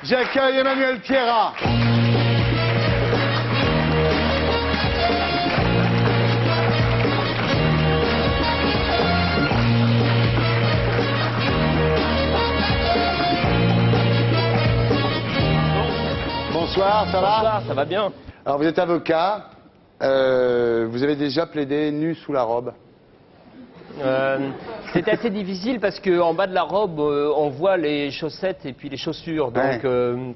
J'accueille Emmanuel Pierrat. Bonsoir, ça va? Bonsoir, ça va bien. Alors vous êtes avocat, vous avez déjà plaidé nu sous la robe? C'était assez difficile parce qu'en bas de la robe, on voit les chaussettes et puis les chaussures, donc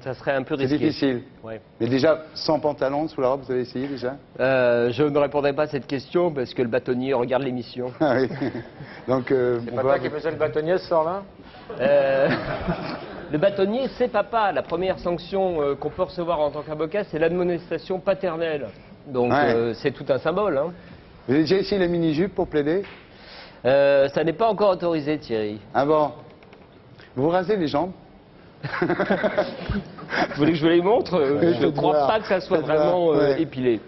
ça serait un peu C'est risqué. difficile. Ouais. Mais déjà, sans pantalon sous la robe, vous avez essayé déjà? Je ne répondrai pas à cette question parce que le bâtonnier regarde l'émission. Ah oui. Donc, C'est pas toi qui faisais le bâtonnier ce soir-là? Le bâtonnier, c'est papa. La première sanction qu'on peut recevoir en tant qu'avocat, c'est l'admonestation paternelle. Donc c'est tout un symbole. Hein. Vous avez déjà essayé la mini-jupe pour plaider? Ça n'est pas encore autorisé, Thierry. Ah bon? Vous rasez les jambes? Vous voulez que je vous les montre? Je ne crois pas que ça soit vraiment épilé.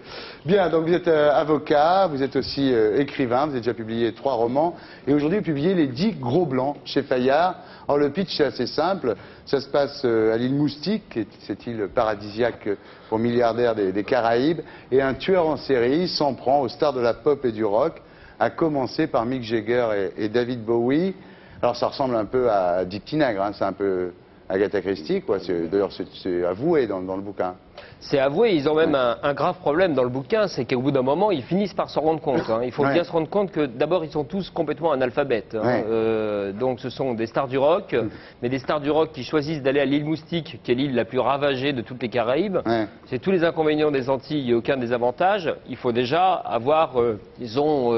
Bien, donc vous êtes avocat, vous êtes aussi écrivain, vous avez déjà publié 3 romans, et aujourd'hui vous publiez Les 10 Gros Blancs chez Fayard. Alors le pitch est assez simple, ça se passe à l'île Moustique, cette île paradisiaque pour milliardaires des Caraïbes, et un tueur en série s'en prend aux stars de la pop et du rock, à commencer par Mick Jagger et David Bowie. Alors ça ressemble un peu à Dick Tinagre, hein, c'est un peu Agatha Christie, quoi. D'ailleurs c'est avoué dans le bouquin. C'est avoué, ils ont même un grave problème dans le bouquin, c'est qu'au bout d'un moment, ils finissent par se rendre compte. Hein. Il faut bien se rendre compte que d'abord, ils sont tous complètement analphabètes. Hein. Donc ce sont des stars du rock, mais des stars du rock qui choisissent d'aller à l'île Moustique, qui est l'île la plus ravagée de toutes les Caraïbes. C'est tous les inconvénients des Antilles et aucun des avantages. Il faut déjà avoir, disons,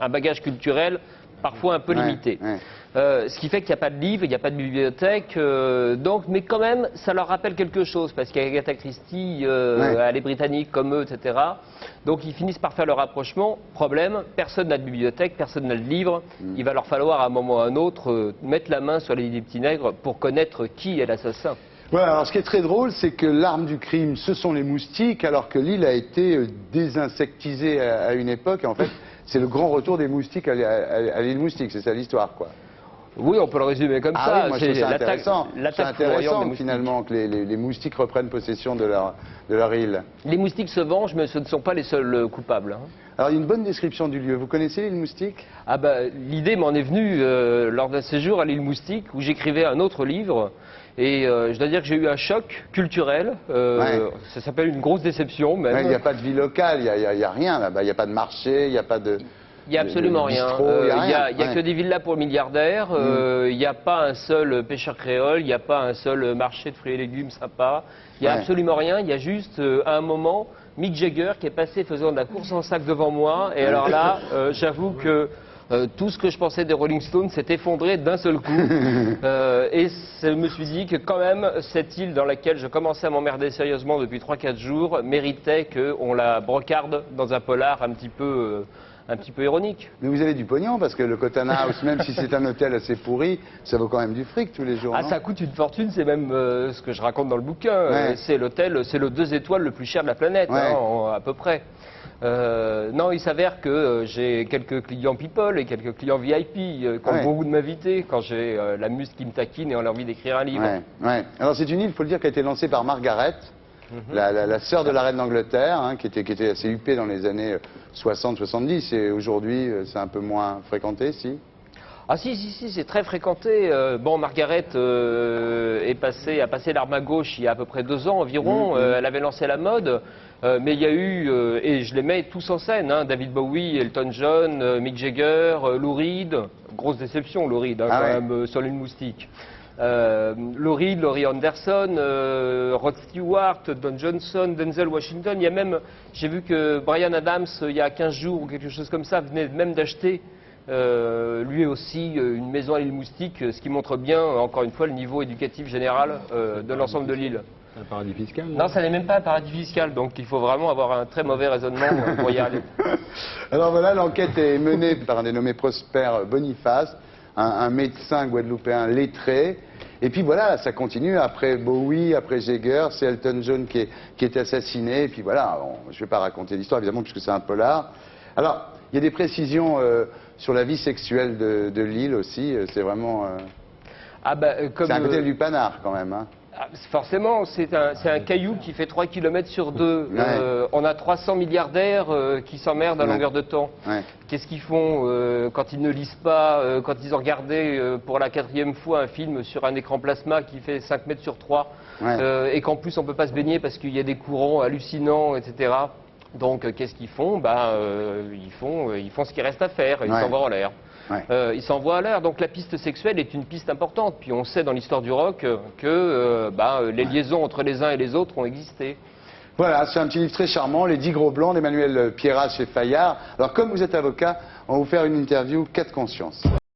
un bagage culturel parfois un peu limité. Ce qui fait qu'il n'y a pas de livre, il n'y a pas de bibliothèque, donc, mais quand même, ça leur rappelle quelque chose, parce qu'Agatha Christie, elle est britannique comme eux, etc. Donc ils finissent par faire le rapprochement. Problème, personne n'a de bibliothèque, personne n'a de livre. Il va leur falloir à un moment ou à un autre mettre la main sur les petits nègres pour connaître qui est l'assassin. Ouais, alors ce qui est très drôle, c'est que l'arme du crime, ce sont les moustiques, alors que l'île a été désinsectisée à une époque, et en fait, c'est le grand retour des moustiques à l'île Moustique, c'est ça l'histoire, quoi. Oui, on peut le résumer comme ça. Oui, moi je trouve ça intéressant. L'attaque intéressant finalement que les moustiques reprennent possession de leur île. Les moustiques se vengent, mais ce ne sont pas les seuls coupables. Hein. Alors il y a une bonne description du lieu. Vous connaissez l'île Moustique? Ah bah, l'idée m'en est venue lors d'un séjour à l'île Moustique où j'écrivais un autre livre. Et je dois dire que j'ai eu un choc culturel. Ça s'appelle une grosse déception même. Il n'y a pas de vie locale, il n'y a rien là-bas. Il n'y a pas de marché, il n'y a pas de... Il n'y a absolument rien. Il n'y a que des villas pour milliardaires. Il n'y a pas un seul pêcheur créole. Il n'y a pas un seul marché de fruits et légumes sympa. Il n'y a absolument rien. Il y a juste, à un moment, Mick Jagger qui est passé faisant de la course en sac devant moi. Et alors là, j'avoue que tout ce que je pensais des Rolling Stones s'est effondré d'un seul coup. Et je me suis dit que quand même, cette île dans laquelle je commençais à m'emmerder sérieusement depuis 3-4 jours méritait qu'on la brocarde dans un polar un petit peu ironique. Mais vous avez du pognon, parce que le Cotton House, même si c'est un hôtel assez pourri, ça vaut quand même du fric tous les jours. Ah, ça coûte une fortune, c'est même ce que je raconte dans le bouquin. C'est l'hôtel, c'est le 2 étoiles le plus cher de la planète, à peu près. Non, il s'avère que j'ai quelques clients people et quelques clients VIP qui ont beaucoup de m'inviter quand j'ai la muse qui me taquine et on a envie d'écrire un livre. Alors c'est une île, il faut le dire, qui a été lancée par Margaret, la sœur de la reine d'Angleterre, hein, qui était assez huppée dans les années 60-70, et aujourd'hui c'est un peu moins fréquenté, si? Ah si, c'est très fréquenté. Bon, Margaret a passé l'arme à gauche il y a à peu près 2 ans environ. Elle avait lancé la mode, mais il y a eu, et je les mets tous en scène, hein, David Bowie, Elton John, Mick Jagger, Lou Reed. Grosse déception, Lou Reed, hein, quand même, sur l'île Moustique. Lou Reed, Laurie Anderson, Rod Stewart, Don Johnson, Denzel Washington. Il y a même, j'ai vu que Bryan Adams, il y a 15 jours ou quelque chose comme ça, venait même d'acheter lui aussi une maison à l'île Moustique, ce qui montre bien, encore une fois, le niveau éducatif général de l'ensemble de l'île. Un paradis fiscal? Non, ça n'est même pas un paradis fiscal, donc il faut vraiment avoir un très mauvais raisonnement pour y aller. Alors voilà, l'enquête est menée par un dénommé Prosper Boniface, un médecin guadeloupéen lettré. Et puis voilà, ça continue, après Bowie, après Jagger, c'est Elton John qui est assassiné. Et puis voilà, je ne vais pas raconter l'histoire évidemment puisque c'est un polar. Alors, il y a des précisions sur la vie sexuelle de l'île aussi, c'est vraiment... c'est un côté lupanard quand même. Hein. Forcément, c'est un caillou qui fait 3 km sur 2. Ouais. On a 300 milliardaires qui s'emmerdent à longueur de temps. Ouais. Qu'est-ce qu'ils font quand ils ne lisent pas, quand ils ont regardé pour la 4e fois un film sur un écran plasma qui fait 5 mètres sur 3 et qu'en plus on ne peut pas se baigner parce qu'il y a des courants hallucinants, etc. Donc qu'est-ce qu'ils font ils font ce qu'il reste à faire, ils s'envoient en l'air. Ouais. Ils s'envoient à l'air. Donc la piste sexuelle est une piste importante. Puis on sait dans l'histoire du rock que les liaisons entre les uns et les autres ont existé. Voilà, c'est un petit livre très charmant, Les 10 gros blancs d'Emmanuel Pierrat chez Fayard. Alors comme vous êtes avocat, on va vous faire une interview cas de conscience.